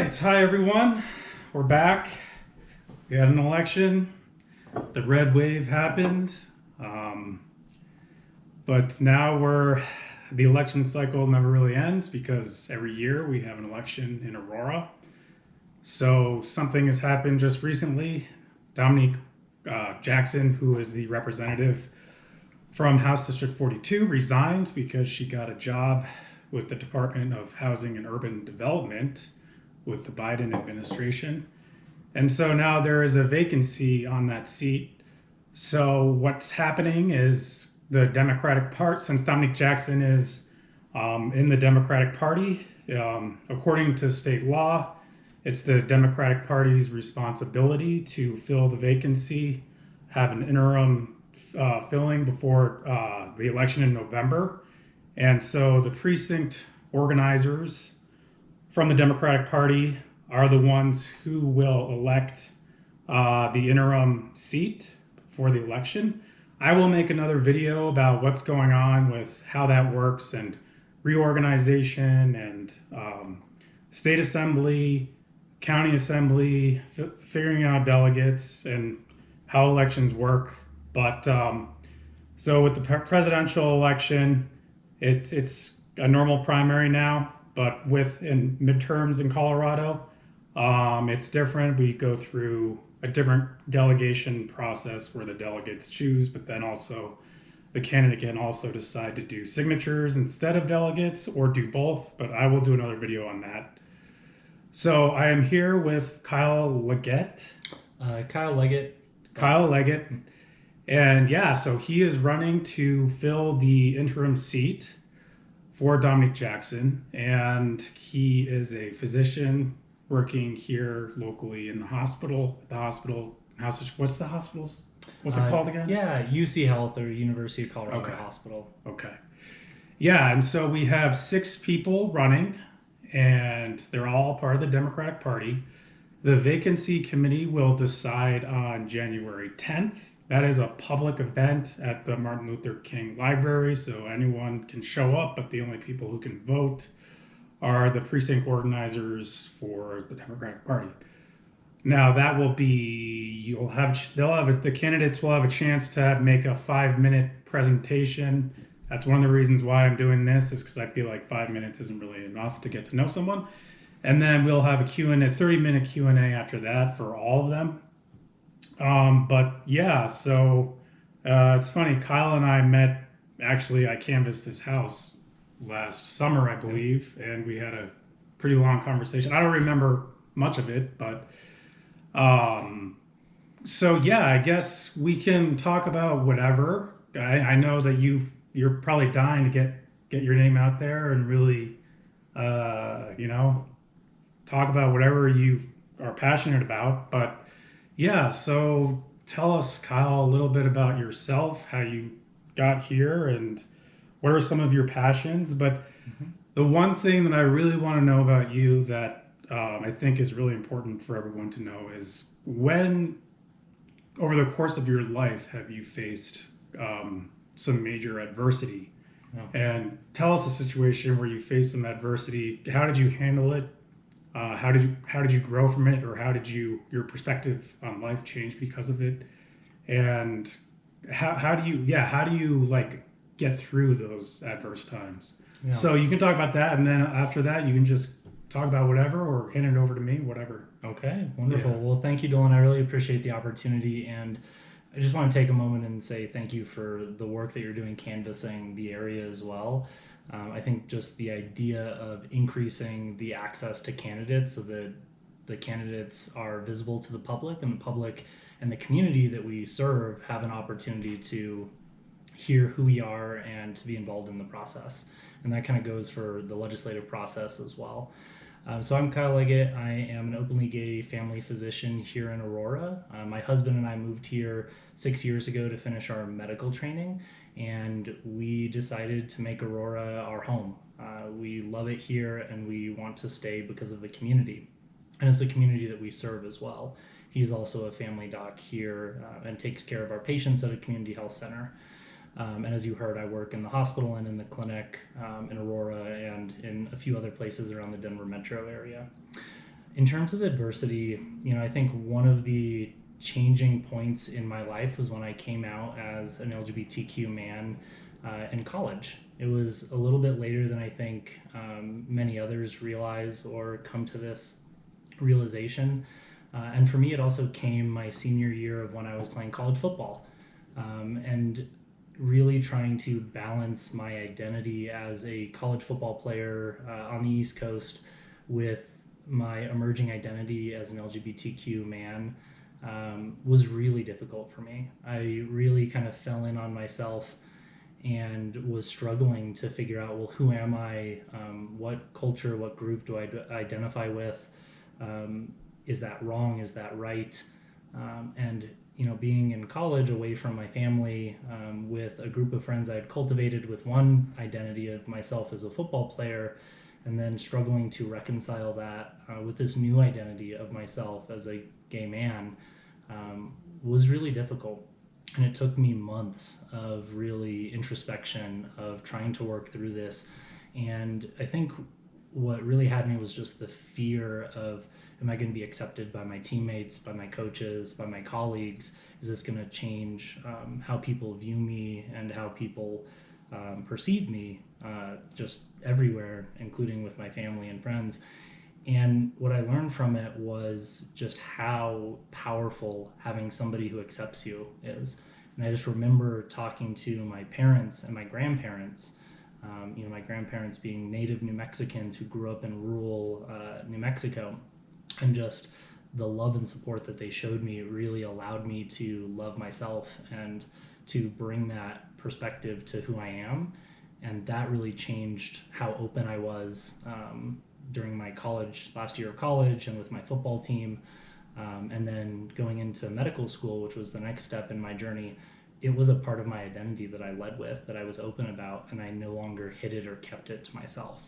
right, hi everyone. We're back. We had an election. The red wave happened. But now the election cycle never really ends because every year we have an election in Aurora. So something has happened just recently. Dominique Jackson, who is the representative from House District 42, resigned because she got a job with the Department of Housing and Urban Development with the Biden administration. And so now there is a vacancy on that seat. So what's happening is the Democratic Party, since Dominique Jackson is in the Democratic Party, according to state law, it's the Democratic Party's responsibility to fill the vacancy, have an interim filling before the election in November. And so the precinct organizers from the Democratic Party are the ones who will elect the interim seat for the election. I will make another video about what's going on with how that works and reorganization and state assembly, county assembly, figuring out delegates and how elections work. But so with the presidential election, it's a normal primary now, but in midterms in Colorado, it's different. We go through a different delegation process where the delegates choose, but then also the candidate can also decide to do signatures instead of delegates or do both, but I will do another video on that. So I am here with Kyle Leggott. Kyle Leggott. Kyle Leggott. And yeah, so he is running to fill the interim seat for Dominique Jackson. And he is a physician working here locally in the hospital. What's the hospital's? What's it called again? Yeah, UCHealth or University of Colorado Hospital. Okay. Yeah, and so we have 6 people running, and they're all part of the Democratic Party. The vacancy committee will decide on January 10th. That is a public event at the Martin Luther King Library, so anyone can show up, but the only people who can vote are the precinct organizers for the Democratic Party. Now that will be, the candidates will have a chance to make a 5-minute presentation. That's one of the reasons why I'm doing this, is because I feel like 5 minutes isn't really enough to get to know someone. And then we'll have a 30-minute Q&A after that for all of them. But yeah, so it's funny, Kyle and I met, actually I canvassed his house last summer, I believe, and we had a pretty long conversation. I don't remember much of it, but so yeah, I guess we can talk about whatever. I know that you're probably dying to get your name out there and really talk about whatever you are passionate about. But yeah, so tell us, Kyle, a little bit about yourself, how you got here, and what are some of your passions. But the one thing that I really want to know about you that I think is really important for everyone to know is, when, over the course of your life, have you faced some major adversity? Oh. And tell us a situation where you faced some adversity. How did you handle it? How did you grow from it, or how did your perspective on life change because of it? And how do you like get through those adverse times? Yeah. So you can talk about that, and then after that you can just talk about whatever, or hand it over to me, whatever. Okay, wonderful. Yeah. Well, thank you, Dolan. I really appreciate the opportunity, and I just want to take a moment and say thank you for the work that you're doing canvassing the area as well. I think just the idea of increasing the access to candidates so that the candidates are visible to the public, and the public and the community that we serve have an opportunity to hear who we are and to be involved in the process. And that kind of goes for the legislative process as well. So I'm Kyle Leggott. I am an openly gay family physician here in Aurora. My husband and I moved here 6 years ago to finish our medical training, and we decided to make Aurora our home. We love it here, and we want to stay because of the community. And it's the community that we serve as well. He's also a family doc here and takes care of our patients at a community health center. And as you heard, I work in the hospital and in the clinic in Aurora and in a few other places around the Denver metro area. In terms of adversity, I think one of the changing points in my life was when I came out as an LGBTQ man in college. It was a little bit later than I think many others realize or come to this realization. And for me, it also came my senior year of when I was playing college football, and really trying to balance my identity as a college football player on the East Coast with my emerging identity as an LGBTQ man was really difficult for me. I really kind of fell in on myself and was struggling to figure out, well, who am I? What culture, what group do I identify with? Is that wrong? Is that right? And being in college away from my family, with a group of friends I had cultivated with one identity of myself as a football player, and then struggling to reconcile that with this new identity of myself as a gay man was really difficult. And it took me months of really introspection, of trying to work through this. And I think what really had me was just the fear of, am I going to be accepted by my teammates, by my coaches, by my colleagues? Is this going to change how people view me and how people perceive me just everywhere, including with my family and friends? And what I learned from it was just how powerful having somebody who accepts you is. And I just remember talking to my parents and my grandparents, my grandparents being native New Mexicans who grew up in rural New Mexico, and just the love and support that they showed me really allowed me to love myself and to bring that perspective to who I am. And that really changed how open I was during my last year of college and with my football team. And then going into medical school, which was the next step in my journey, it was a part of my identity that I led with, that I was open about, and I no longer hid it or kept it to myself.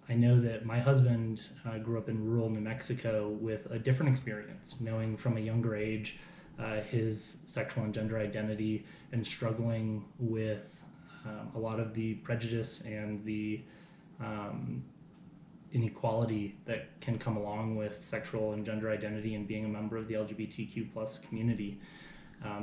I know that my husband grew up in rural New Mexico with a different experience, knowing from a younger age his sexual and gender identity, and struggling with a lot of the prejudice and the inequality that can come along with sexual and gender identity and being a member of the LGBTQ plus community.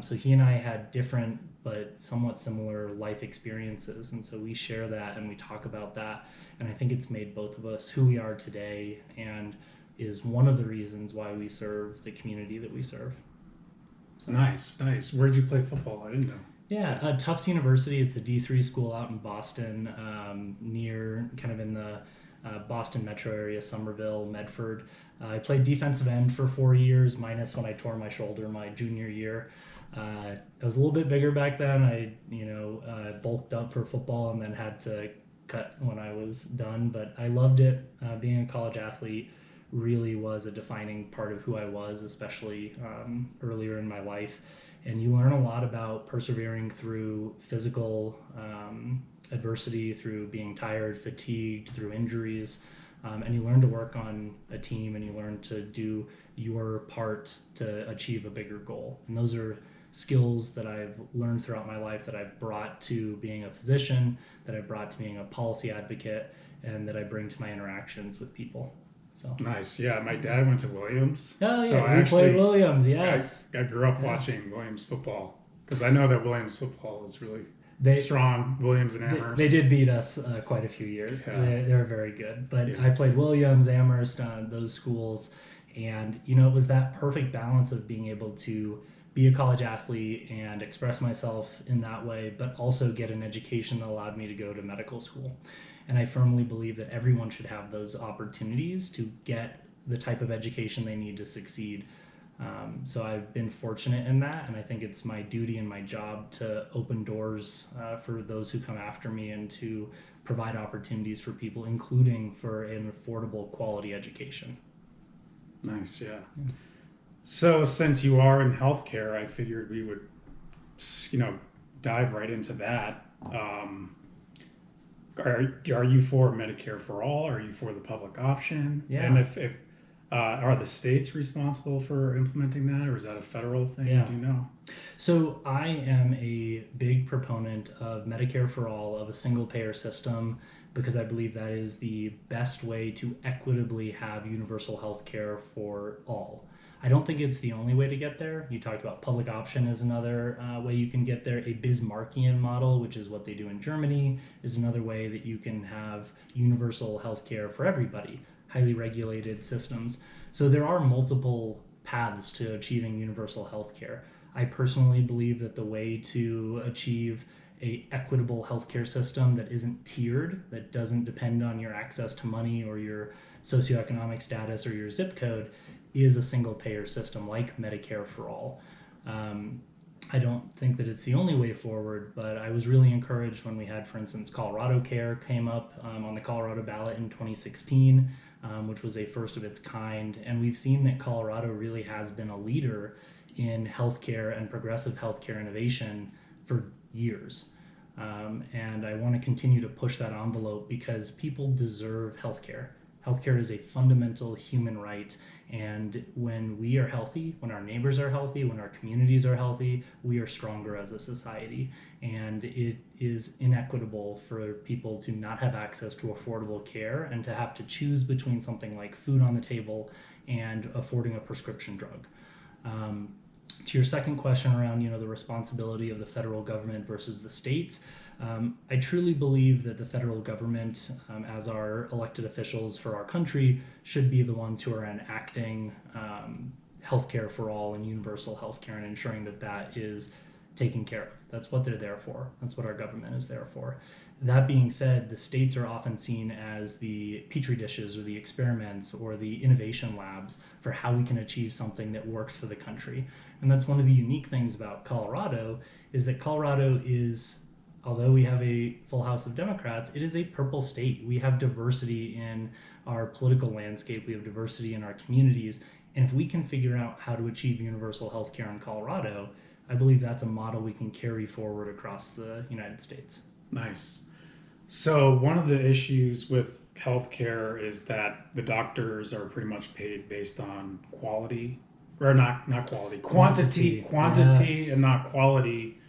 So he and I had different but somewhat similar life experiences, and so we share that and we talk about that, and I think it's made both of us who we are today, and is one of the reasons why we serve the community that we serve. So. Nice. Where'd you play football? I didn't know. Yeah, Tufts University. It's a D3 school out in Boston, near kind of in the Boston metro area, Somerville, Medford. I played defensive end for 4 years, minus when I tore my shoulder my junior year. I was a little bit bigger back then. I bulked up for football and then had to cut when I was done. But I loved it. Being a college athlete really was a defining part of who I was, especially earlier in my life. And you learn a lot about persevering through physical adversity, through being tired, fatigued, through injuries. And you learn to work on a team, and you learn to do your part to achieve a bigger goal. And those are skills that I've learned throughout my life, that I've brought to being a physician, that I've brought to being a policy advocate, and that I bring to my interactions with people. So nice. Yeah, my dad went to Williams. Oh yeah, so we played Williams. Yes, I grew up watching Williams football, because I know that Williams football is really strong. Williams and Amherst. They did beat us quite a few years. Yeah. They were very good. But yeah. I played Williams, Amherst, those schools, and it was that perfect balance of being able to be a college athlete and express myself in that way, but also get an education that allowed me to go to medical school. And I firmly believe that everyone should have those opportunities to get the type of education they need to succeed. So I've been fortunate in that, and I think it's my duty and my job to open doors for those who come after me, and to provide opportunities for people, including for an affordable quality education. Nice, yeah. So since you are in healthcare, I figured we would, dive right into that. Are you for Medicare for all? Are you for the public option? Yeah. And if Are the states responsible for implementing that, or is that a federal thing? Yeah. Do you know? So I am a big proponent of Medicare for all, of a single payer system, because I believe that is the best way to equitably have universal health care for all. I don't think it's the only way to get there. You talked about public option as another way you can get there. A Bismarckian model, which is what they do in Germany, is another way that you can have universal health care for everybody, highly regulated systems. So there are multiple paths to achieving universal health care. I personally believe that the way to achieve a equitable healthcare system that isn't tiered, that doesn't depend on your access to money or your socioeconomic status or your zip code, is a single payer system like Medicare for all. I don't think that it's the only way forward, but I was really encouraged when we had, for instance, Colorado Care came up on the Colorado ballot in 2016, which was a first of its kind. And we've seen that Colorado really has been a leader in healthcare and progressive healthcare innovation for years. And I want to continue to push that envelope because people deserve healthcare. Healthcare is a fundamental human right. And when we are healthy, when our neighbors are healthy, when our communities are healthy, we are stronger as a society. And it is inequitable for people to not have access to affordable care and to have to choose between something like food on the table and affording a prescription drug. To your second question around, the responsibility of the federal government versus the states, I truly believe that the federal government, as our elected officials for our country, should be the ones who are enacting healthcare for all and universal healthcare and ensuring that that is taken care of. That's what they're there for. That's what our government is there for. That being said, the states are often seen as the petri dishes or the experiments or the innovation labs for how we can achieve something that works for the country. And that's one of the unique things about Colorado is that Colorado is, although we have a full house of Democrats, it is a purple state. We have diversity in our political landscape. We have diversity in our communities. And if we can figure out how to achieve universal health care in Colorado, I believe that's a model we can carry forward across the United States. Nice. So one of the issues with healthcare is that the doctors are pretty much paid based on quality, or not quality, quantity, Yes. and not quality.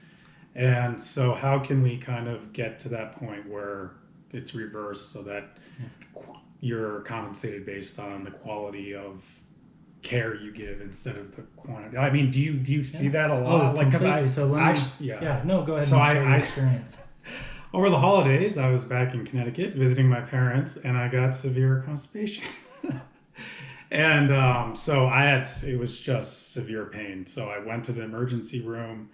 And so how can we kind of get to that point where it's reversed so that you're compensated based on the quality of care you give instead of the quantity? I mean, do you see that a lot? Oh, completely. So let me, no, go ahead So and share your experience. Over the holidays, I was back in Connecticut visiting my parents, and I got severe constipation. And so it was just severe pain. So I went to the emergency room,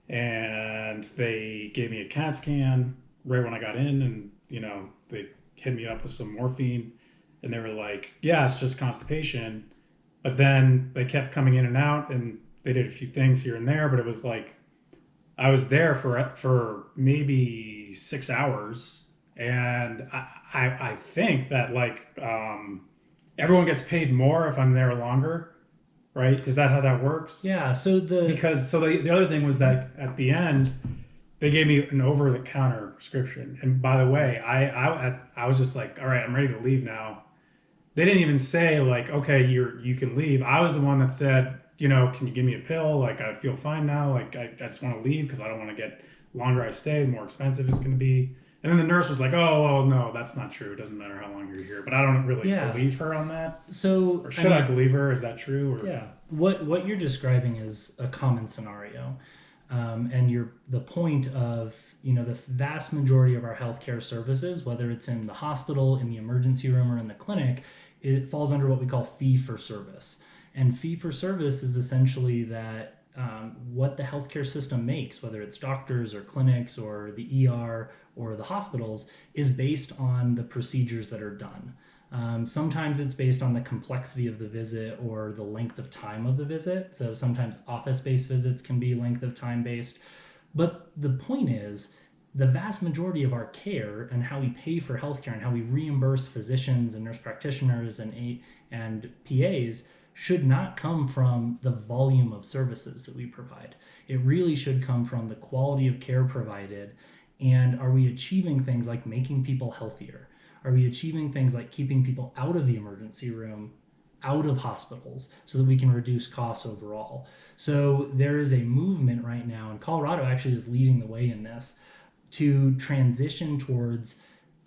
and they gave me a CAT scan right when I got in, and they hit me up with some morphine, and they were like, "Yeah, it's just constipation." But then they kept coming in and out, and they did a few things here and there, but it was like I was there for maybe 6 hours, and I think that everyone gets paid more if I'm there longer, right? Is that how that works? Yeah. So the other thing was that at the end they gave me an over-the-counter prescription, and by the way, I was just like, all right, I'm ready to leave now. They didn't even say like, okay, you can leave. I was the one that said, can you give me a pill? Like, I feel fine now. Like, I just want to leave because I don't want to get longer I stay, the more expensive it's going to be. And then the nurse was like, oh, no, that's not true. It doesn't matter how long you're here. But I don't really believe her on that. So, or should I believe her? Is that true? Or? Yeah. What you're describing is a common scenario. And the point of, the vast majority of our healthcare services, whether it's in the hospital, in the emergency room, or in the clinic, it falls under what we call fee for service. And fee for service is essentially that what the healthcare system makes, whether it's doctors or clinics or the ER or the hospitals, is based on the procedures that are done. Sometimes it's based on the complexity of the visit or the length of time of the visit. So sometimes office-based visits can be length of time based. But the point is, the vast majority of our care and how we pay for healthcare and how we reimburse physicians and nurse practitioners and PAs should not come from the volume of services that we provide. It really should come from the quality of care provided. And are we achieving things like making people healthier? Are we achieving things like keeping people out of the emergency room out of hospitals so that we can reduce costs overall. So there is a movement right now, and Colorado actually is leading the way in this, to transition towards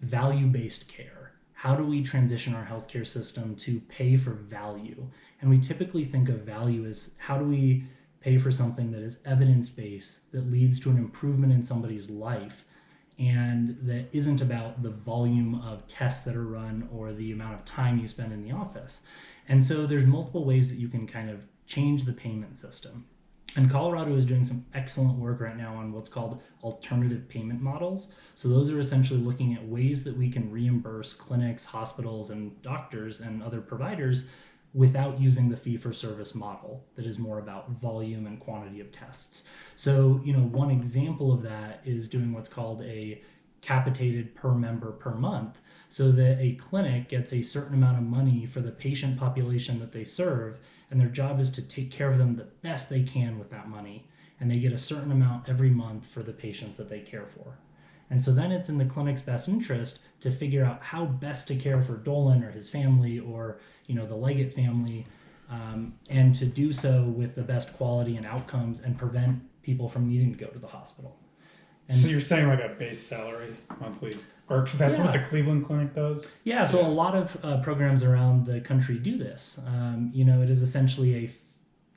value-based care. How do we transition our healthcare system to pay for value? And we typically think of value as how do we pay for something that is evidence-based, that leads to an improvement in somebody's life, and that isn't about the volume of tests that are run or the amount of time you spend in the office. And so there's multiple ways that you can kind of change the payment system. And Colorado is doing some excellent work right now on what's called alternative payment models. So those are essentially looking at ways that we can reimburse clinics, hospitals, and doctors and other providers without using the fee-for-service model that is more about volume and quantity of tests. So, one example of that is doing what's called a capitated per member per month, so that a clinic gets a certain amount of money for the patient population that they serve, and their job is to take care of them the best they can with that money, and they get a certain amount every month for the patients that they care for. And so then it's in the clinic's best interest to figure out how best to care for Dolan or his family or the Leggott family, and to do so with the best quality and outcomes and prevent people from needing to go to the hospital. And so you're saying like a base salary monthly, or because that's what the Cleveland Clinic does? Yeah, so a lot of programs around the country do this. It is essentially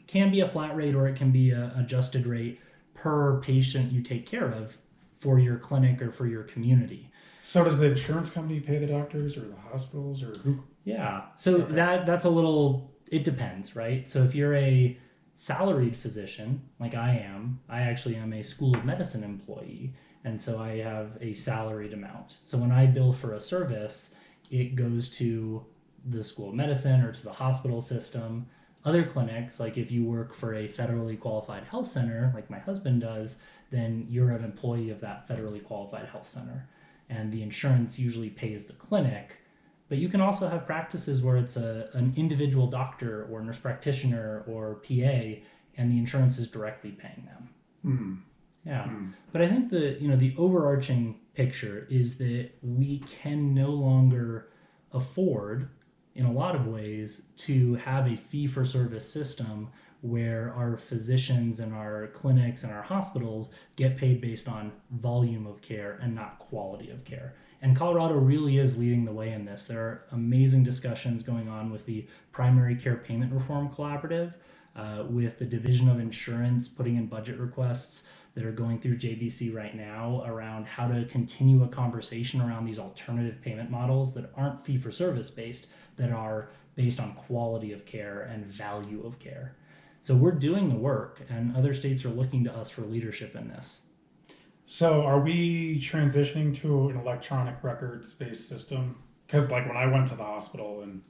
can be a flat rate or it can be a adjusted rate per patient you take care of for your clinic or for your community. So does the insurance company pay the doctors or the hospitals or who? Yeah, so that's a little, it depends, right? So if you're a salaried physician, like I actually am a School of Medicine employee, and so I have a salaried amount. So when I bill for a service, it goes to the School of Medicine or to the hospital system. Other clinics, like if you work for a federally qualified health center, like my husband does, then you're an employee of that federally qualified health center. And the insurance usually pays the clinic. But you can also have practices where it's an individual doctor or nurse practitioner or PA, and the insurance is directly paying them. Yeah. But I think the overarching picture is that we can no longer afford, in a lot of ways, to have a fee-for-service system where our physicians and our clinics and our hospitals get paid based on volume of care and not quality of care. And Colorado really is leading the way in this. There are amazing discussions going on with the Primary Care Payment Reform Collaborative, with the Division of Insurance putting in budget requests that are going through JBC right now around how to continue a conversation around these alternative payment models that aren't fee-for-service based, that are based on quality of care and value of care. So we're doing the work, and other states are looking to us for leadership in this. So are we transitioning to an electronic records-based system? Because like when I went to the hospital in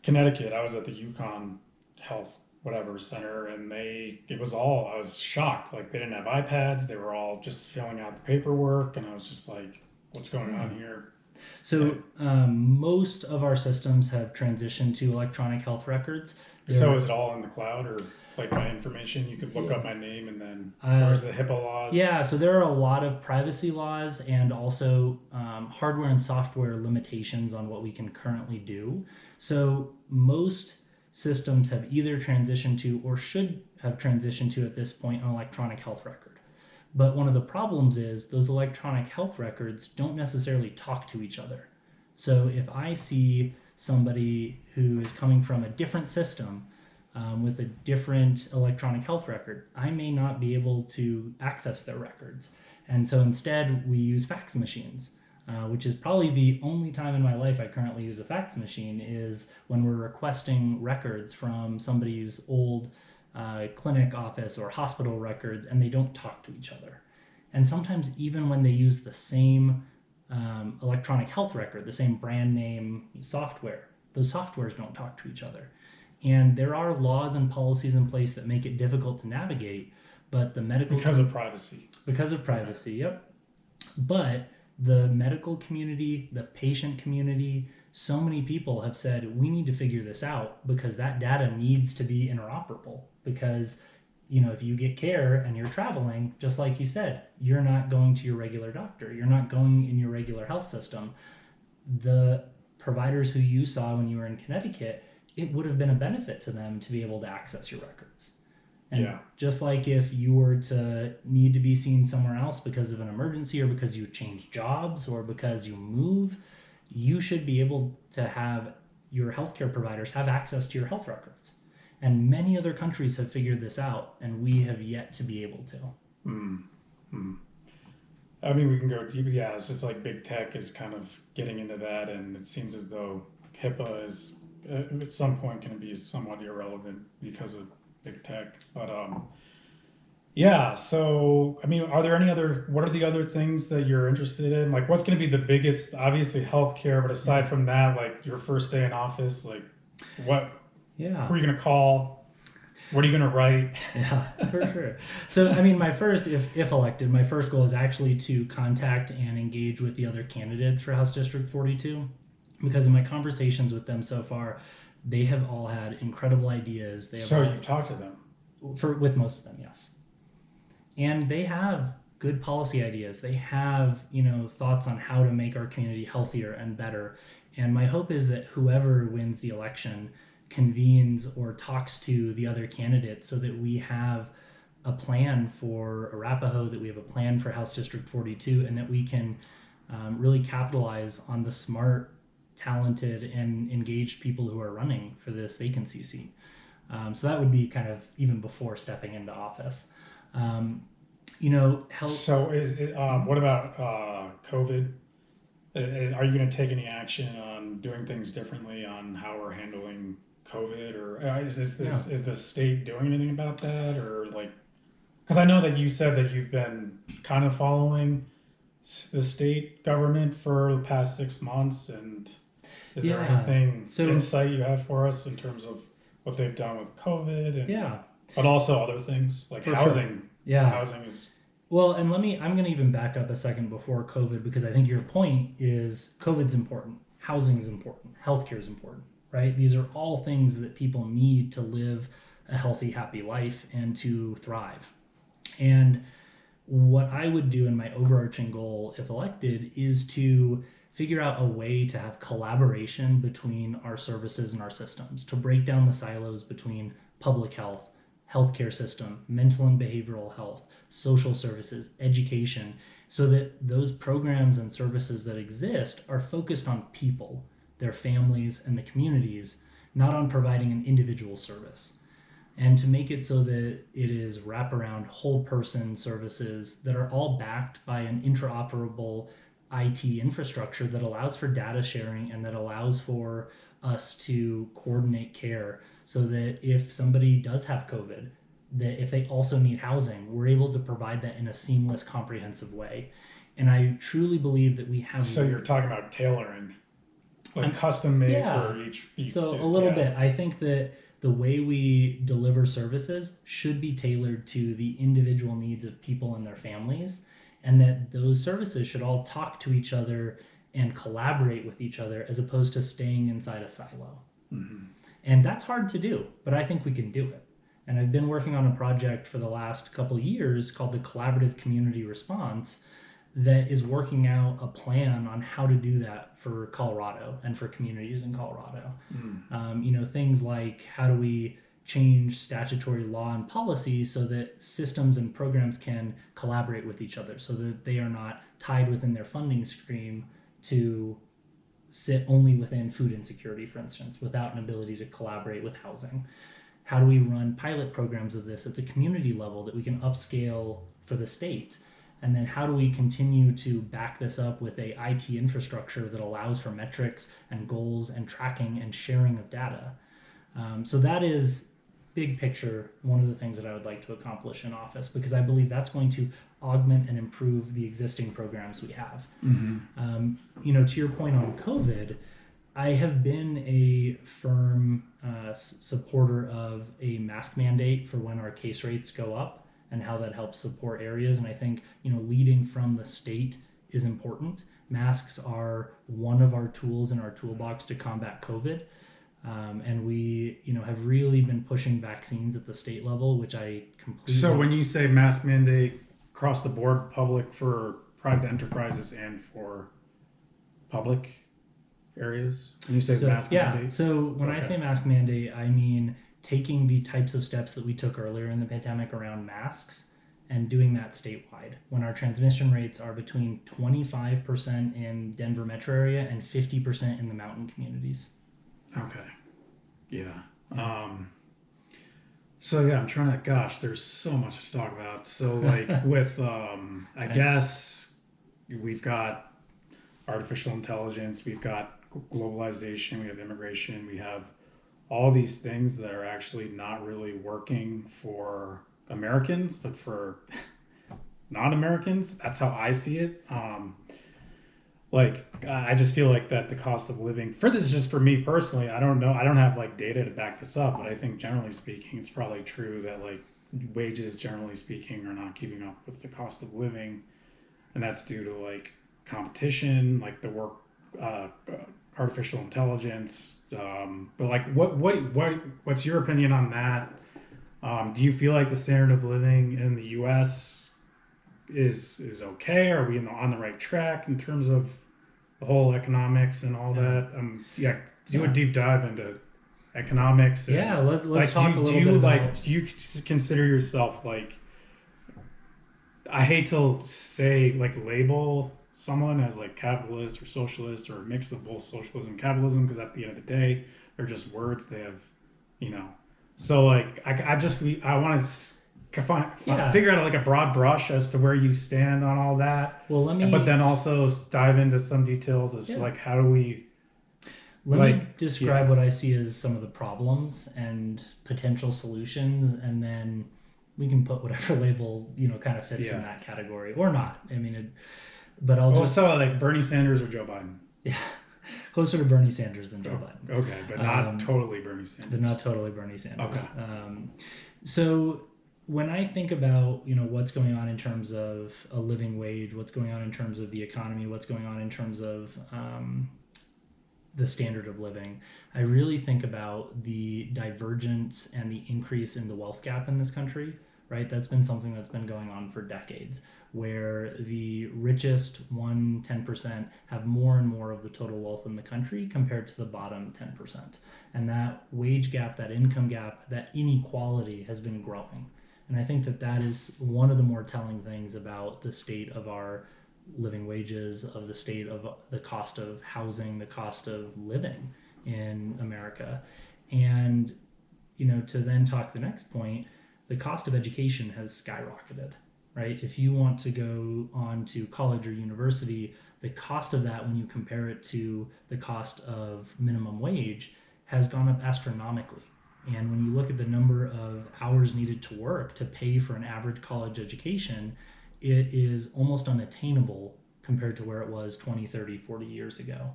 Connecticut, I was at the Yukon Health whatever center, and I was shocked. Like they didn't have iPads. They were all just filling out the paperwork, and I was just like, what's going on here? So most of our systems have transitioned to electronic health records. So is it all in the cloud, or like my information, you could look up my name and then, or is the HIPAA laws? Yeah, so there are a lot of privacy laws and also hardware and software limitations on what we can currently do. So most systems have either transitioned to or should have transitioned to at this point an electronic health record. But one of the problems is those electronic health records don't necessarily talk to each other. So if I see somebody who is coming from a different system with a different electronic health record, I may not be able to access their records. And so instead we use fax machines, which is probably the only time in my life I currently use a fax machine, is when we're requesting records from somebody's old clinic office or hospital records, and they don't talk to each other. And sometimes even when they use the same electronic health record, the same brand name software, those softwares don't talk to each other. And there are laws and policies in place that make it difficult to navigate, but the medical... Because of privacy. Because of privacy, yep. But the medical community, the patient community, so many people have said, we need to figure this out because that data needs to be interoperable. Because, if you get care and you're traveling, just like you said, you're not going to your regular doctor. You're not going in your regular health system. The providers who you saw when you were in Connecticut, it would have been a benefit to them to be able to access your records. And Yeah. just like if you were to need to be seen somewhere else because of an emergency or because you change jobs or because you move, you should be able to have your healthcare providers have access to your health records. And many other countries have figured this out, and we have yet to be able to. I mean, we can go deep. Yeah, it's just like big tech is kind of getting into that, and it seems as though HIPAA is at some point going to be somewhat irrelevant because of big tech. But yeah. So I mean, are there any other? What are the other things that you're interested in? Like, what's going to be the biggest? Obviously, healthcare. But aside from that, like your first day in office, like what? Yeah. Who are you going to call? What are you going to write? Yeah, for sure. So, I mean, my first, if elected, my first goal is actually to contact and engage with the other candidates for House District 42, because in my conversations with them so far, they have all had incredible ideas. They have So you've talked to them? with most of them, yes. And they have good policy ideas. They have, thoughts on how to make our community healthier and better. And my hope is that whoever wins the election convenes or talks to the other candidates so that we have a plan for Arapahoe, that we have a plan for House District 42, and that we can really capitalize on the smart, talented, and engaged people who are running for this vacancy seat. So that would be kind of even before stepping into office. Health. So what about COVID? Are you going to take any action on doing things differently on how we're handling COVID, or is the state doing anything about that, or like? Because I know that you said that you've been kind of following the state government for the past 6 months, and is there anything insight you have for us in terms of what they've done with COVID, and but also other things like housing? Sure. Yeah, housing is. Well, and I'm going to even back up a second before COVID, because I think your point is COVID's important, housing is important, healthcare is important, right? These are all things that people need to live a healthy, happy life and to thrive. And what I would do in my overarching goal, if elected, is to figure out a way to have collaboration between our services and our systems, to break down the silos between public health, healthcare system, mental and behavioral health, social services, education, so that those programs and services that exist are focused on people, their families, and the communities, not on providing an individual service. And to make it so that it is wraparound whole person services that are all backed by an interoperable IT infrastructure that allows for data sharing and that allows for us to coordinate care, so that if somebody does have COVID, that if they also need housing, we're able to provide that in a seamless, comprehensive way. And I truly believe that we have... So you're talking about tailoring, like custom made for each... So a little bit. I think that the way we deliver services should be tailored to the individual needs of people and their families, and that those services should all talk to each other and collaborate with each other, as opposed to staying inside a silo. Mm-hmm. And that's hard to do, but I think we can do it. And I've been working on a project for the last couple of years called the Collaborative Community Response that is working out a plan on how to do that for Colorado and for communities in Colorado. Things like, how do we change statutory law and policy so that systems and programs can collaborate with each other, so that they are not tied within their funding stream to sit only within food insecurity, for instance, without an ability to collaborate with housing. How do we run pilot programs of this at the community level that we can upscale for the state? And then how do we continue to back this up with a IT infrastructure that allows for metrics and goals and tracking and sharing of data? So that is, big picture, one of the things that I would like to accomplish in office, because I believe that's going to augment and improve the existing programs we have. Mm-hmm. To your point on COVID, I have been a firm supporter of a mask mandate for when our case rates go up and how that helps support areas. And I think, leading from the state is important. Masks are one of our tools in our toolbox to combat COVID. And we, have really been pushing vaccines at the state level, which I completely... So when you say mask mandate across the board, public for private enterprises and for public? areas? When you say mask mandate? So when I say mask mandate, I mean taking the types of steps that we took earlier in the pandemic around masks and doing that statewide when our transmission rates are between 25% in Denver metro area and 50% in the mountain communities. Okay. Yeah. So yeah, I'm trying to, gosh, there's so much to talk about. So like with, I guess we've got artificial intelligence, we've got globalization, we have immigration, we have all these things that are actually not really working for Americans, but for non-Americans. That's how I see it. I just feel like that the cost of living, for this is just for me personally, I don't know, I don't have like data to back this up, but I think generally speaking, it's probably true that like wages, generally speaking, are not keeping up with the cost of living. And that's due to like competition, like the work, artificial intelligence. But like, what's your opinion on that? Do you feel like the standard of living in the U.S. is okay? Are we on the right track in terms of the whole economics and all that? Do a deep dive into economics. And, let's talk a little bit about. Do you consider yourself like? I hate to say like label someone as like capitalist or socialist or a mix of both socialism and capitalism, because at the end of the day, they're just words. They have, So like I want to figure out like a broad brush as to where you stand on all that. Well, but then also dive into some details as to like how do we. Let me describe what I see as some of the problems and potential solutions, and then we can put whatever label kind of fits in that category or not. I mean, but I'll just so like Bernie Sanders or Joe Biden. Yeah, closer to Bernie Sanders than Joe Biden. Okay, but not totally Bernie Sanders. But not totally Bernie Sanders. Okay. So when I think about what's going on in terms of a living wage, what's going on in terms of the economy, what's going on in terms of the standard of living, I really think about the divergence and the increase in the wealth gap in this country, right? That's been something that's been going on for decades, where the richest 10% have more and more of the total wealth in the country compared to the bottom 10%. And that wage gap, that income gap, that inequality has been growing. And I think that is one of the more telling things about the state of our living wages, of the state of the cost of housing, the cost of living in America. And, to then talk the next point, the cost of education has skyrocketed, right? If you want to go on to college or university, the cost of that, when you compare it to the cost of minimum wage, has gone up astronomically. And when you look at the number of hours needed to work to pay for an average college education, it is almost unattainable compared to where it was 20, 30, 40 years ago.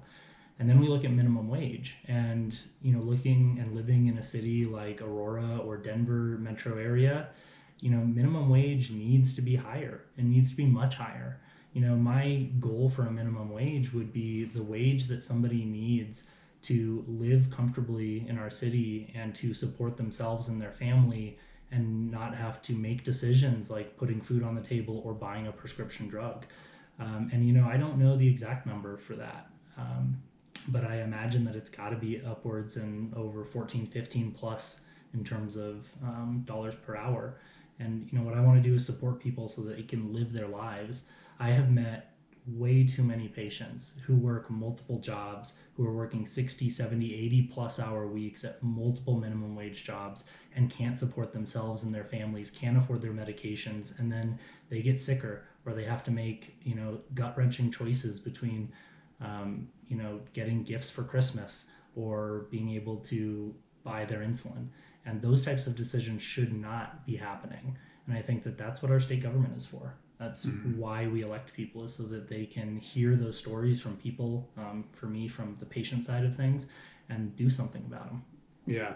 And then we look at minimum wage and, looking and living in a city like Aurora or Denver metro area, minimum wage needs to be higher. It needs to be much higher. My goal for a minimum wage would be the wage that somebody needs to live comfortably in our city and to support themselves and their family and not have to make decisions like putting food on the table or buying a prescription drug. I don't know the exact number for that. But I imagine that it's got to be upwards and over 14, 15 plus in terms of dollars per hour. And what I want to do is support people so that they can live their lives. I have met way too many patients who work multiple jobs, who are working 60, 70, 80 plus hour weeks at multiple minimum wage jobs and can't support themselves and their families, can't afford their medications, and then they get sicker or they have to make, gut-wrenching choices between, getting gifts for Christmas or being able to buy their insulin. And those types of decisions should not be happening. And I think that that's what our state government is for. That's why we elect people, is so that they can hear those stories from people, for me, from the patient side of things, and do something about them. Yeah.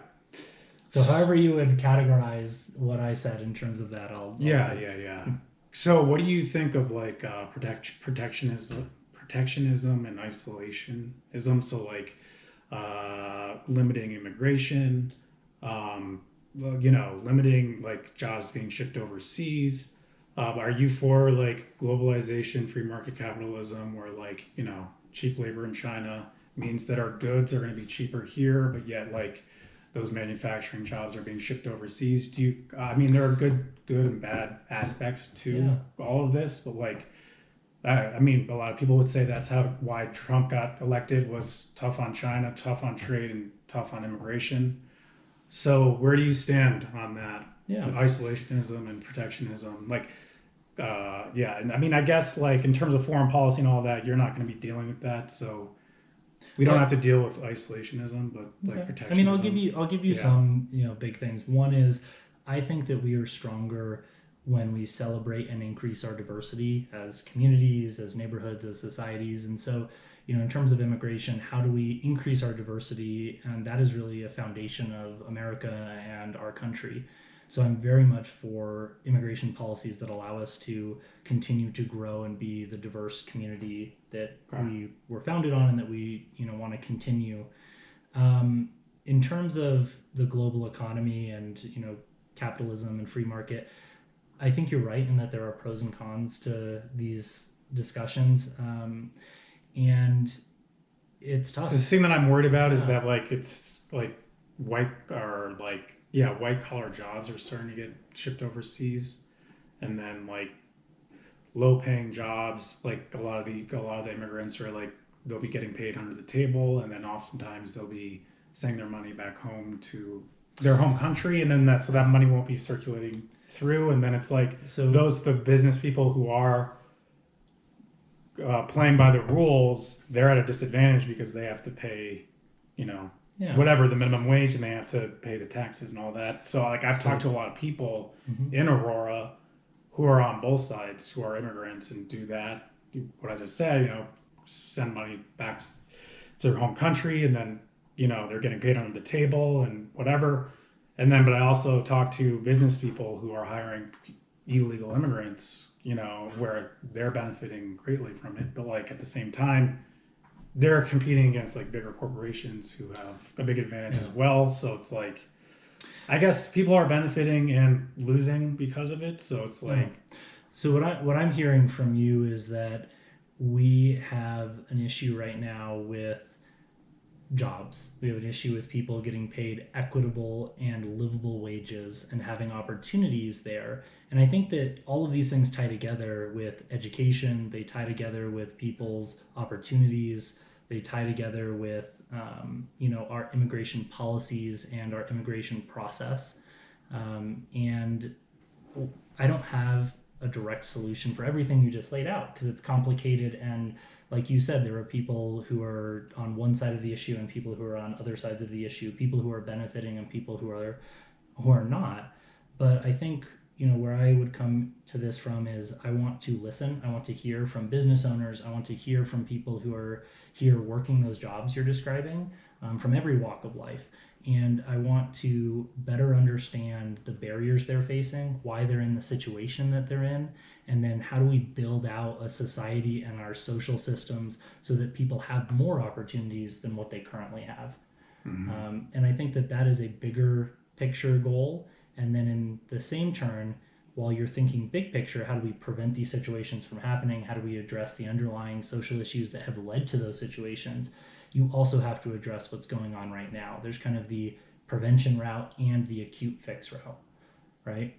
So however you would categorize what I said in terms of that, I'll Yeah. So what do you think of like protectionism and isolationism? So like limiting immigration, limiting like jobs being shipped overseas. Are you for like globalization, free market capitalism, or like cheap labor in China, means that our goods are going to be cheaper here, but yet like those manufacturing jobs are being shipped overseas. I mean, there are good and bad aspects to all of this, but like, I mean, a lot of people would say that's why Trump got elected, was tough on China, tough on trade, and tough on immigration. So where do you stand on that? Yeah. Isolationism and protectionism, like, and I mean, I guess like in terms of foreign policy and all that, you're not going to be dealing with that, so we don't have to deal with isolationism, but like protectionism. I mean, I'll give you some big things. One is, I think that we are stronger when we celebrate and increase our diversity as communities, as neighborhoods, as societies. And so, in terms of immigration, how do we increase our diversity? And that is really a foundation of America and our country. So I'm very much for immigration policies that allow us to continue to grow and be the diverse community that we were founded on and that we want to continue. In terms of the global economy and capitalism and free market, I think you're right in that there are pros and cons to these discussions, and it's tough. The thing that I'm worried about is that like it's like white collar jobs are starting to get shipped overseas, and then like low paying jobs, like a lot of the immigrants are like, they'll be getting paid under the table, and then oftentimes they'll be sending their money back home to their home country, and then that money won't be circulating through, and then it's like, so the business people who are playing by the rules, they're at a disadvantage because they have to pay whatever the minimum wage, and they have to pay the taxes and all that. So like I've talked to a lot of people in Aurora who are on both sides, who are immigrants and do that, what I just said, send money back to their home country, and then they're getting paid under the table and whatever. And then, but I also talk to business people who are hiring illegal immigrants, where they're benefiting greatly from it. But like at the same time, they're competing against like bigger corporations who have a big advantage as well. So it's like, I guess people are benefiting and losing because of it. So it's like, so what I'm hearing from you is that we have an issue right now with jobs. We have an issue with people getting paid equitable and livable wages and having opportunities there. And I think that all of these things tie together with education. They tie together with people's opportunities. They tie together with, our immigration policies and our immigration process. And I don't have a direct solution for everything you just laid out because it's complicated. And like you said, there are people who are on one side of the issue and people who are on other sides of the issue, people who are benefiting and people who are not. But I think, where I would come to this from is I want to listen. I want to hear from business owners. I want to hear from people who are here working those jobs you're describing, from every walk of life. And I want to better understand the barriers they're facing, why they're in the situation that they're in, and then how do we build out a society and our social systems so that people have more opportunities than what they currently have. And I think that is a bigger picture goal. And then in the same turn, while you're thinking big picture, how do we prevent these situations from happening? How do we address the underlying social issues that have led to those situations? You also have to address what's going on right now. There's kind of the prevention route and the acute fix route, right?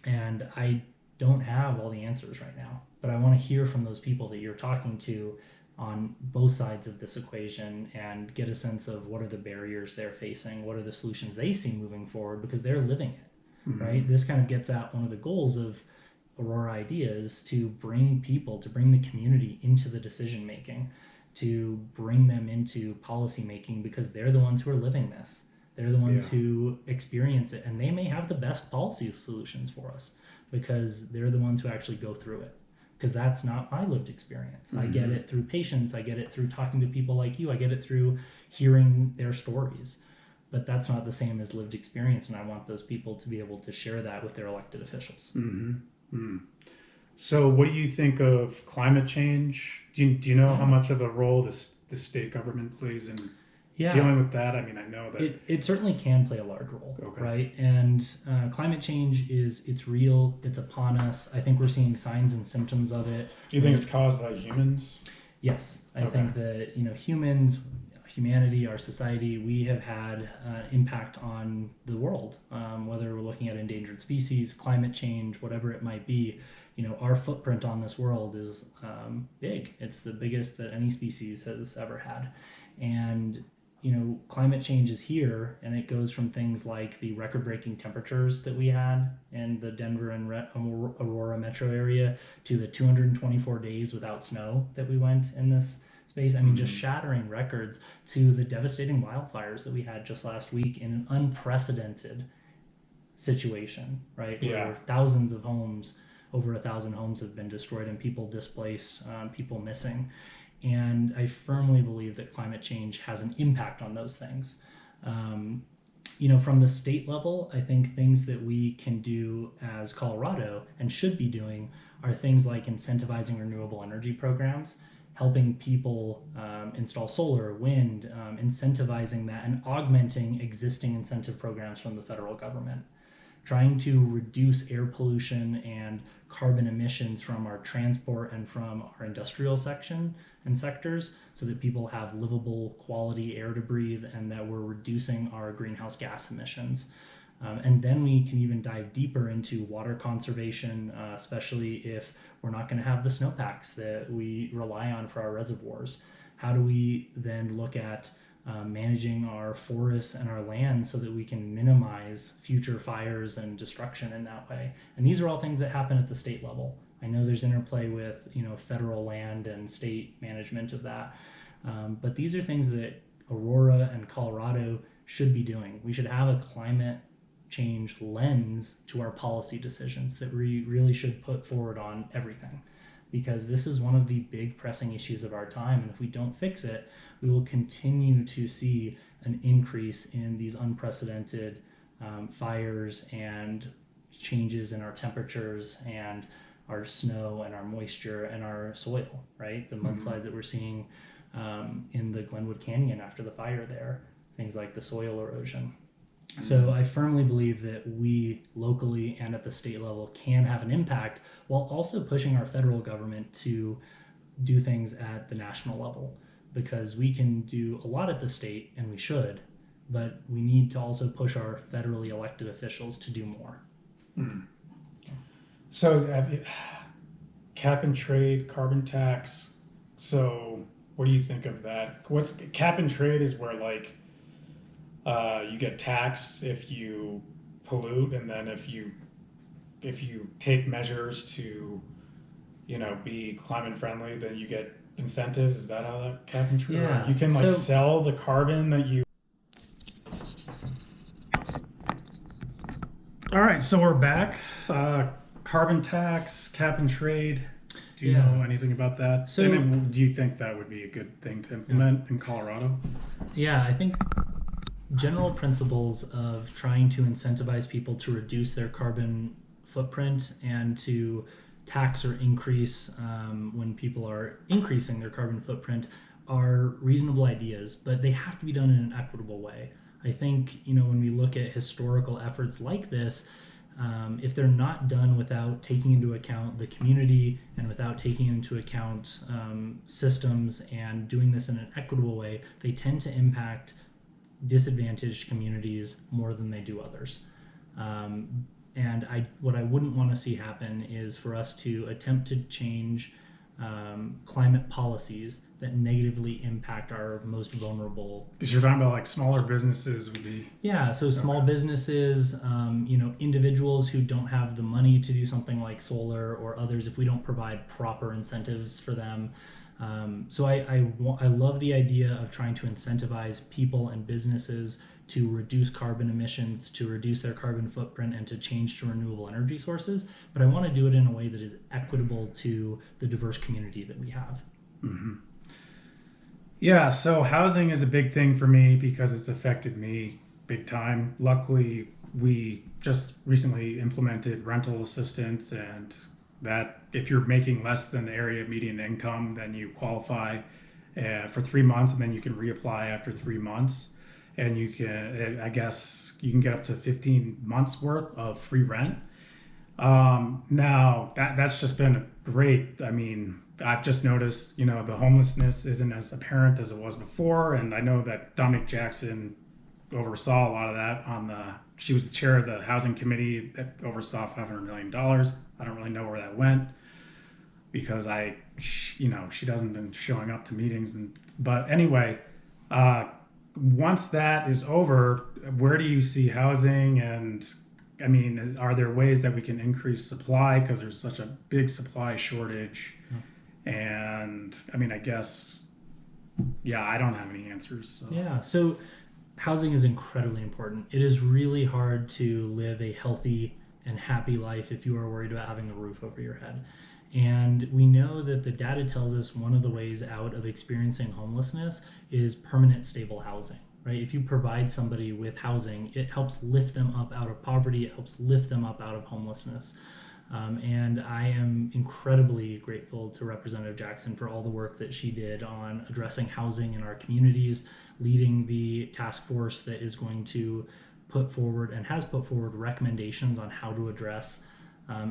And I don't have all the answers right now, but I want to hear from those people that you're talking to on both sides of this equation and get a sense of what are the barriers they're facing, what are the solutions they see moving forward, because they're living it, right? This kind of gets at one of the goals of Aurora Ideas, to bring people, to bring the community into the decision making, to bring them into policy making, because they're the ones who are living this. They're the ones who experience it, and they may have the best policy solutions for us because they're the ones who actually go through it. Because that's not my lived experience. I get it through patients. I get it through talking to people like you. I get it through hearing their stories. But that's not the same as lived experience, and I want those people to be able to share that with their elected officials. So what do you think of climate change? Do you know how much of a role the state government plays in dealing with that? I mean, I know that it certainly can play a large role, right? And climate change it's real, it's upon us. I think we're seeing signs and symptoms of it. Do you think it's caused by humans? Yes, I think that humans. humanity, our society, we have had impact on the world, whether we're looking at endangered species, climate change, whatever it might be. Our footprint on this world is big. It's the biggest that any species has ever had. And climate change is here, and it goes from things like the record-breaking temperatures that we had in the Denver and Aurora metro area to the 224 days without snow that we went in this space. I mean, just shattering records, to the devastating wildfires that we had just last week in an unprecedented situation, right? Yeah. Where thousands of homes, over 1,000 homes have been destroyed and people displaced, people missing. And I firmly believe that climate change has an impact on those things. From the state level, I think things that we can do as Colorado and should be doing are things like incentivizing renewable energy programs, helping people install solar, wind, incentivizing that, and augmenting existing incentive programs from the federal government. Trying to reduce air pollution and carbon emissions from our transport and from our industrial section and sectors, so that people have livable quality air to breathe and that we're reducing our greenhouse gas emissions. And then we can even dive deeper into water conservation, especially if we're not going to have the snowpacks that we rely on for our reservoirs. How do we then look at managing our forests and our land so that we can minimize future fires and destruction in that way? And these are all things that happen at the state level. I know there's interplay with federal land and state management of that, but these are things that Aurora and Colorado should be doing. We should have a climate change lens to our policy decisions that we really should put forward on everything, because this is one of the big pressing issues of our time, and if we don't fix it, we will continue to see an increase in these unprecedented fires and changes in our temperatures and our snow and our moisture and our soil, right? The mudslides that we're seeing in the Glenwood Canyon after the fire there, things like the soil erosion. So I firmly believe that we locally and at the state level can have an impact, while also pushing our federal government to do things at the national level, because we can do a lot at the state, and we should, but we need to also push our federally elected officials to do more. So have you, cap and trade, carbon tax. So what do you think of that? What's cap and trade is where you get taxed if you pollute, and then if you take measures to be climate friendly, then you get incentives. Is that how that cap and trade? Yeah. You can sell the carbon that you. All right, so we're back. Carbon tax, cap and trade. Do you know anything about that? So, and then, do you think that would be a good thing to implement in Colorado? Yeah, I think general principles of trying to incentivize people to reduce their carbon footprint and to tax or increase when people are increasing their carbon footprint are reasonable ideas, but they have to be done in an equitable way. I think, when we look at historical efforts like this, if they're not done without taking into account the community and without taking into account systems and doing this in an equitable way, they tend to impact disadvantaged communities more than they do others. And what I wouldn't want to see happen is for us to attempt to change climate policies that negatively impact our most vulnerable. Because you're talking about smaller businesses would be. Yeah, so small businesses, individuals who don't have the money to do something like solar, or others if we don't provide proper incentives for them. So I love the idea of trying to incentivize people and businesses to reduce carbon emissions, to reduce their carbon footprint, and to change to renewable energy sources. But I want to do it in a way that is equitable to the diverse community that we have. Mm-hmm. Yeah, so housing is a big thing for me because it's affected me big time. Luckily, we just recently implemented rental assistance, and that if you're making less than the area median income, then you qualify for 3 months, and then you can reapply after 3 months. And you can, I guess, you can get up to 15 months worth of free rent. Now, that's just been great. I mean, I've just noticed, the homelessness isn't as apparent as it was before. And I know that Dominique Jackson oversaw a lot of that she was the chair of the housing committee that oversaw $500 million. I don't really know where that went because she doesn't been showing up to meetings. But anyway, once that is over, where do you see housing? And I mean, are there ways that we can increase supply because there's such a big supply shortage? And I mean, I guess, I don't have any answers. So. Yeah. So housing is incredibly important. It is really hard to live a healthy and happy life if you are worried about having a roof over your head. And we know that the data tells us one of the ways out of experiencing homelessness is permanent stable housing, right? If you provide somebody with housing, it helps lift them up out of poverty. It helps lift them up out of homelessness. And I am incredibly grateful to Representative Jackson for all the work that she did on addressing housing in our communities, leading the task force that is going to put forward and has put forward recommendations on how to address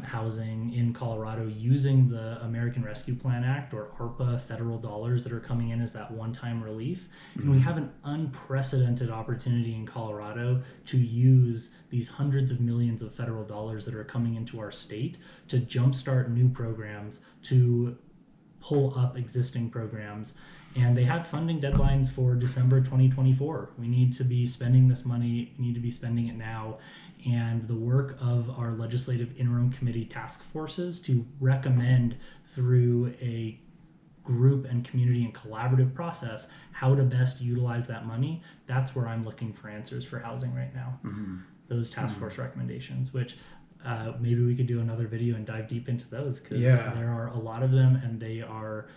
housing in Colorado using the American Rescue Plan Act, or ARPA federal dollars that are coming in as that one-time relief. And we have an unprecedented opportunity in Colorado to use these hundreds of millions of federal dollars that are coming into our state to jumpstart new programs, to pull up existing programs. And they have funding deadlines for December 2024. We need to be spending this money. We need to be spending it now. And the work of our legislative interim committee task forces to recommend through a group and community and collaborative process how to best utilize that money, that's where I'm looking for answers for housing right now. Those task force recommendations, which maybe we could do another video and dive deep into those, because there are a lot of them, and they are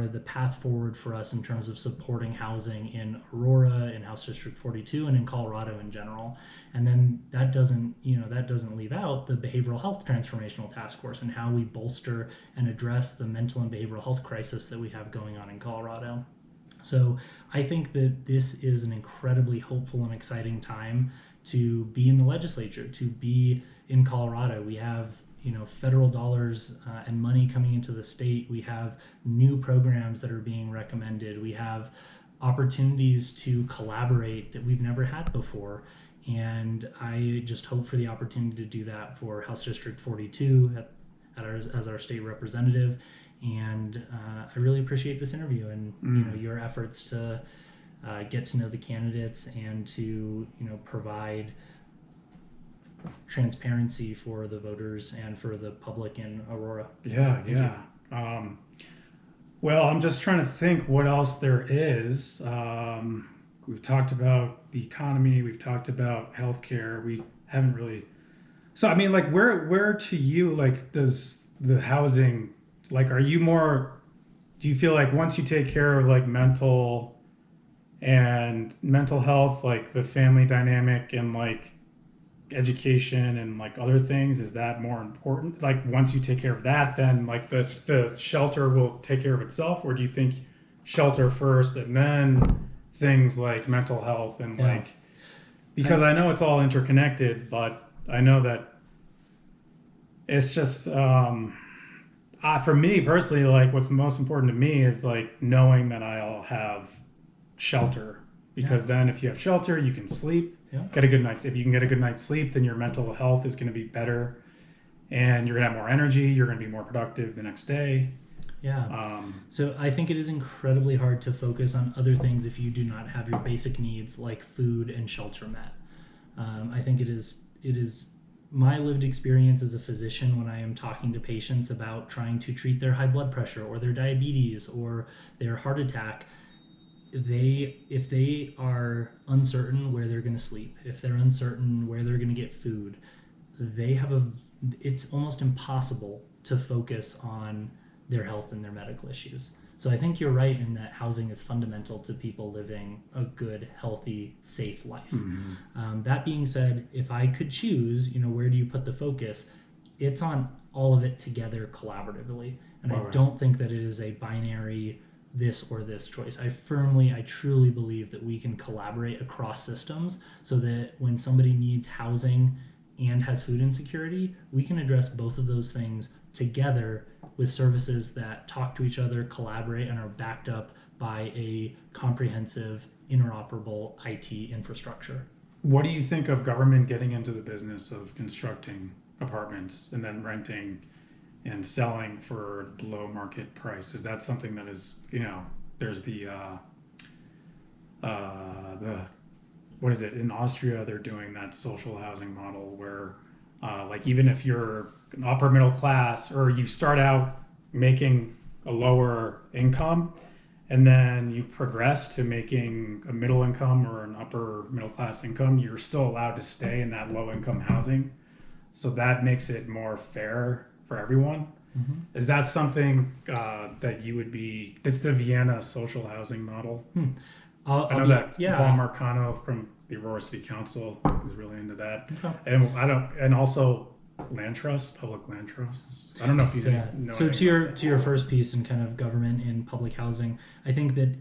the path forward for us in terms of supporting housing in Aurora, in House District 42, and in Colorado in general. And then that doesn't leave out the behavioral health transformational task force and how we bolster and address the mental and behavioral health crisis that we have going on in Colorado. So I think that this is an incredibly hopeful and exciting time to be in the legislature, to be in Colorado. We have federal dollars and money coming into the state. We have new programs that are being recommended. We have opportunities to collaborate that we've never had before. And I just hope for the opportunity to do that for House District 42 as our state representative. And I really appreciate this interview and your efforts to get to know the candidates and to provide transparency for the voters and for the public in Aurora. Well, I'm just trying to think what else there is. We've talked about the economy. We've talked about healthcare. We haven't really. So I mean, like, where to you, like, does the housing, like, are you more? Do you feel like once you take care of like mental health, like the family dynamic and like education and like other things, is that more important? Like once you take care of that, then like the shelter will take care of itself? Or do you think shelter first and then things like mental health and like, because I know it's all interconnected, but I know that it's just for me personally, like what's most important to me is like knowing that I'll have shelter, because then if you have shelter, you can sleep. Get a good night's. If you can get a good night's sleep, then your mental health is going to be better, and you're going to have more energy. You're going to be more productive the next day. So I think it is incredibly hard to focus on other things if you do not have your basic needs like food and shelter met. I think it is my lived experience as a physician when I am talking to patients about trying to treat their high blood pressure or their diabetes or their heart attack. If they are uncertain where they're going to sleep, if they're uncertain where they're going to get food, it's almost impossible to focus on their health and their medical issues. So I think you're right in that housing is fundamental to people living a good, healthy, safe life. That being said, if I could choose, where do you put the focus? It's on all of it together collaboratively. And I don't think that it is a binary this or this choice. I truly believe that we can collaborate across systems so that when somebody needs housing and has food insecurity, we can address both of those things together with services that talk to each other, collaborate, and are backed up by a comprehensive, interoperable IT infrastructure. What do you think of government getting into the business of constructing apartments and then renting and selling for below market price? Is that something that is, there's the what is it, in Austria they're doing that social housing model where like even if you're an upper middle class or you start out making a lower income and then you progress to making a middle income or an upper middle class income, you're still allowed to stay in that low income housing. So that makes it more fair for everyone. Mm-hmm. Is that something that you would be, it's the Vienna social housing model? I know that Juan Marcano from the Aurora City Council is really into that. Okay. And also land trusts, public land trusts. I don't know if you know. So to your first piece in kind of government in public housing, I think that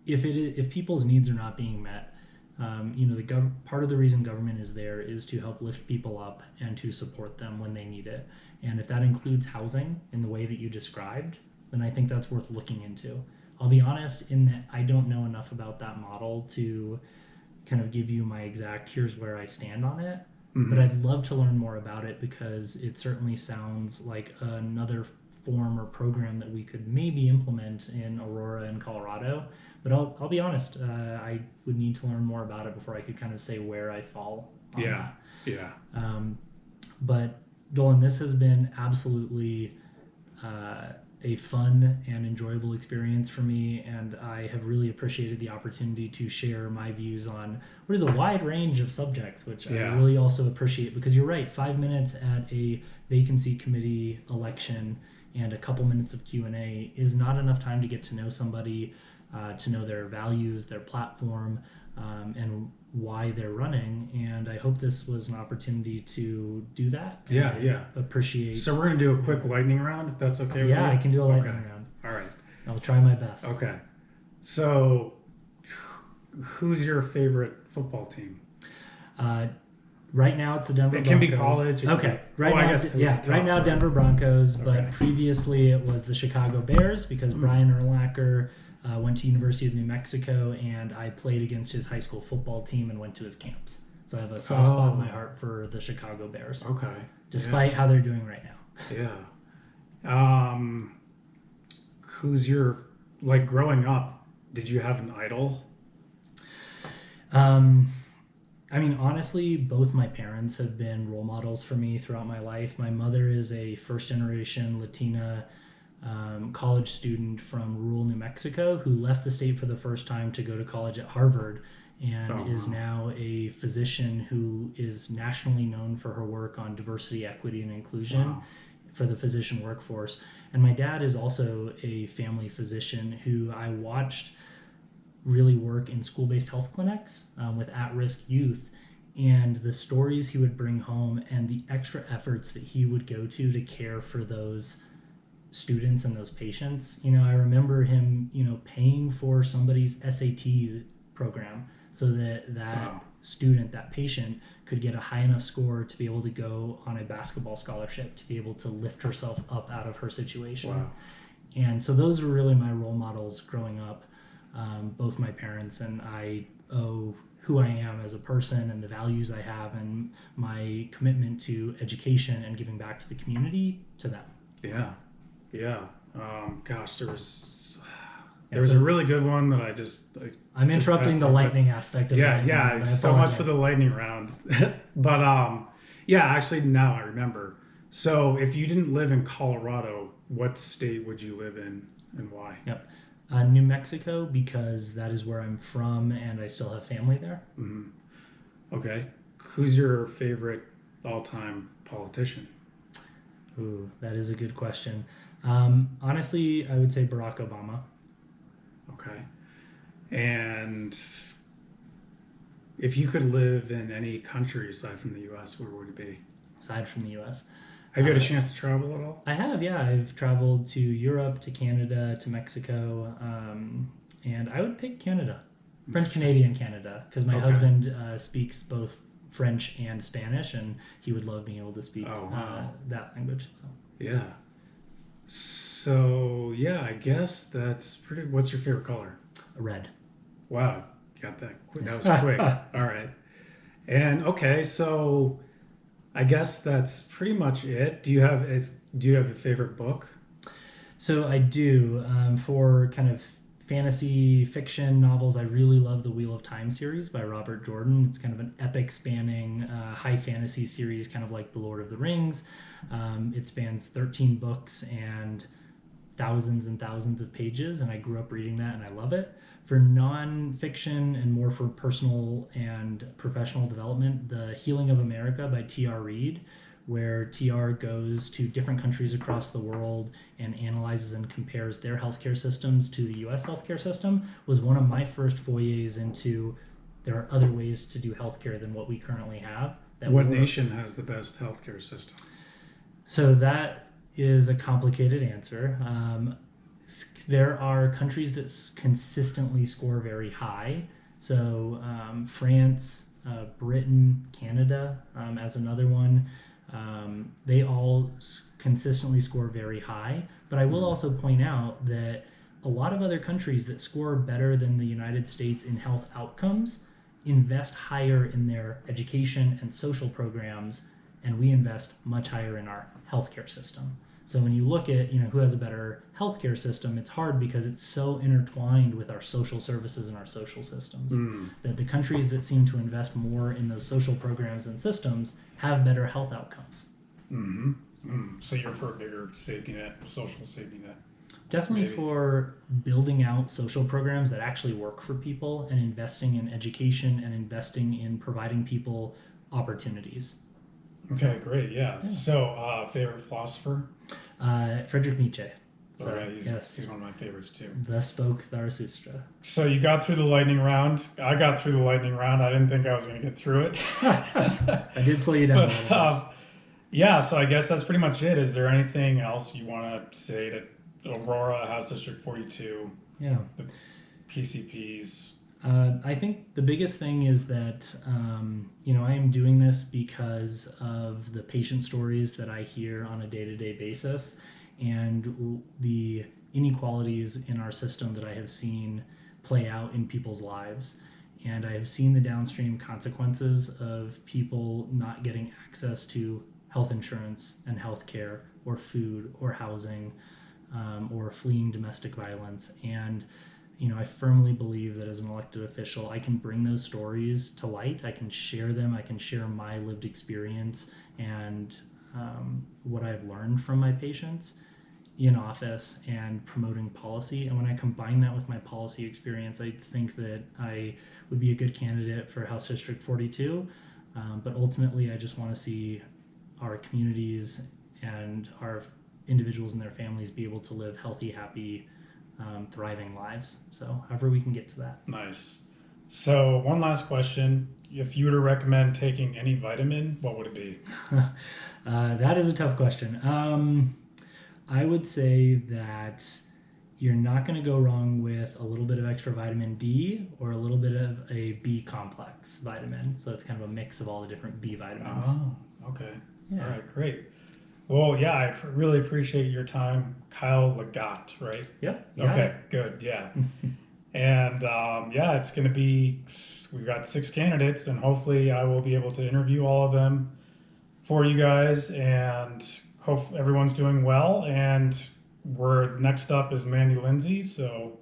if people's needs are not being met, part of the reason government is there is to help lift people up and to support them when they need it. And if that includes housing in the way that you described, then I think that's worth looking into. I'll be honest in that I don't know enough about that model to kind of give you my exact, here's where I stand on it. Mm-hmm. But I'd love to learn more about it because it certainly sounds like another form or program that we could maybe implement in Aurora and Colorado. But I'll be honest, I would need to learn more about it before I could kind of say where I fall on that. Yeah. But Dolan, this has been absolutely a fun and enjoyable experience for me, and I have really appreciated the opportunity to share my views on what is a wide range of subjects, which I really also appreciate, because you're right, 5 minutes at a vacancy committee election and a couple minutes of Q&A is not enough time to get to know somebody, to know their values, their platform, and why they're running. And I hope this was an opportunity to do that. Appreciate. So we're going to do a quick lightning round, if that's okay with you? Yeah, I can do a lightning round. All right. I'll try my best. Okay. So who's your favorite football team? Right now it's the Denver Broncos. It can be college. Okay. Right now Denver Broncos, but previously it was the Chicago Bears because Brian Urlacher went to University of New Mexico, and I played against his high school football team and went to his camps. So I have a soft spot in my heart for the Chicago Bears. Okay. Despite how they're doing right now. Yeah. Who's your, like growing up, did you have an idol? I mean, honestly, both my parents have been role models for me throughout my life. My mother is a first-generation Latina college student from rural New Mexico who left the state for the first time to go to college at Harvard and is now a physician who is nationally known for her work on diversity, equity, and inclusion for the physician workforce. And my dad is also a family physician who I watched really work in school-based health clinics with at-risk youth, and the stories he would bring home and the extra efforts that he would go to care for those students and those patients. I remember him, paying for somebody's SAT program so that student, that patient, could get a high enough score to be able to go on a basketball scholarship, to be able to lift herself up out of her situation. Wow. And so those were really my role models growing up. Both my parents, and I owe who I am as a person and the values I have and my commitment to education and giving back to the community to them. Yeah. Gosh, there was a really good one that I'm interrupting the lightning aspect of it. Yeah, so much for the lightning round. But actually now I remember. So if you didn't live in Colorado, what state would you live in and why? Yep. New Mexico, because that is where I'm from and I still have family there. Mm-hmm. Okay. Who's your favorite all-time politician? Ooh, that is a good question. Honestly, I would say Barack Obama. Okay. And if you could live in any country aside from the U.S., where would it be? Aside from the U.S.? Have you had a chance to travel at all? I have, yeah. I've traveled to Europe, to Canada, to Mexico, and I would pick Canada. French-Canadian Canada, because my husband speaks both French and Spanish, and he would love being able to speak that language. So. Yeah. So yeah, I guess that's pretty. What's your favorite color? Red. Wow, you got that quick. That was quick. All right. And okay, so I guess that's pretty much it. Do you have a favorite book? So I do. For kind of fantasy fiction novels, I really love the Wheel of Time series by Robert Jordan. It's kind of an epic spanning high fantasy series, kind of like The Lord of the Rings. It spans 13 books and thousands of pages, and I grew up reading that and I love it. For non-fiction and more for personal and professional development, The Healing of America by T.R. Reid, where TR goes to different countries across the world and analyzes and compares their healthcare systems to the US healthcare system, was one of my first forays into there are other ways to do healthcare than what we currently have. What nation has the best healthcare system? So that is a complicated answer. There are countries that consistently score very high. So France, Britain, Canada as another one. They all consistently score very high. But I will also point out that a lot of other countries that score better than the United States in health outcomes invest higher in their education and social programs, and we invest much higher in our healthcare system. So when you look at who has a better healthcare system, it's hard because it's so intertwined with our social services and our social systems that the countries that seem to invest more in those social programs and systems have better health outcomes. So you're for a bigger safety net, social safety net? Definitely Maybe. For building out social programs that actually work for people and investing in education and investing in providing people opportunities. Okay, great. Yeah. So, favorite philosopher? Friedrich Nietzsche. So, Okay, he's one of my favorites too. Thus spoke Zarathustra. So you got through the lightning round. I got through the lightning round. I didn't think I was going to get through it. I did slow you down. But, yeah, so I guess that's pretty much it. Is there anything else you want to say to Aurora, House District 42, Yeah. the PCPs? I think the biggest thing is that, I am doing this because of the patient stories that I hear on a day-to-day basis and the inequalities in our system that I have seen play out in people's lives. And I have seen the downstream consequences of people not getting access to health insurance and health care or food or housing or fleeing domestic violence. And I firmly believe that as an elected official, I can bring those stories to light. I can share them. I can share my lived experience and what I've learned from my patients in office and promoting policy. And when I combine that with my policy experience, I think that I would be a good candidate for House District 42. But ultimately, I just want to see our communities and our individuals and their families be able to live healthy, happy, thriving lives. So however we can get to that. Nice. So one last question. If you were to recommend taking any vitamin, what would it be? That is a tough question. I would say that you're not going to go wrong with a little bit of extra vitamin D or a little bit of a B complex vitamin. So it's kind of a mix of all the different B vitamins. Oh, okay. Yeah. All right, great. Well, yeah, I really appreciate your time. Kyle Leggott, right? Yep. Okay, good. Yeah. And it's going to be, we've got 6 candidates, and hopefully I will be able to interview all of them for you guys, and hope everyone's doing well. And next up is Mandy Lindsay. So,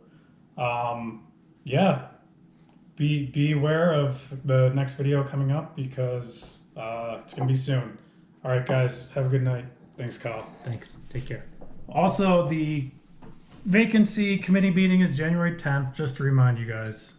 be aware of the next video coming up because it's going to be soon. All right, guys, have a good night. Thanks, Kyle. Thanks. Take care. Also, the vacancy committee meeting is January 10th, just to remind you guys.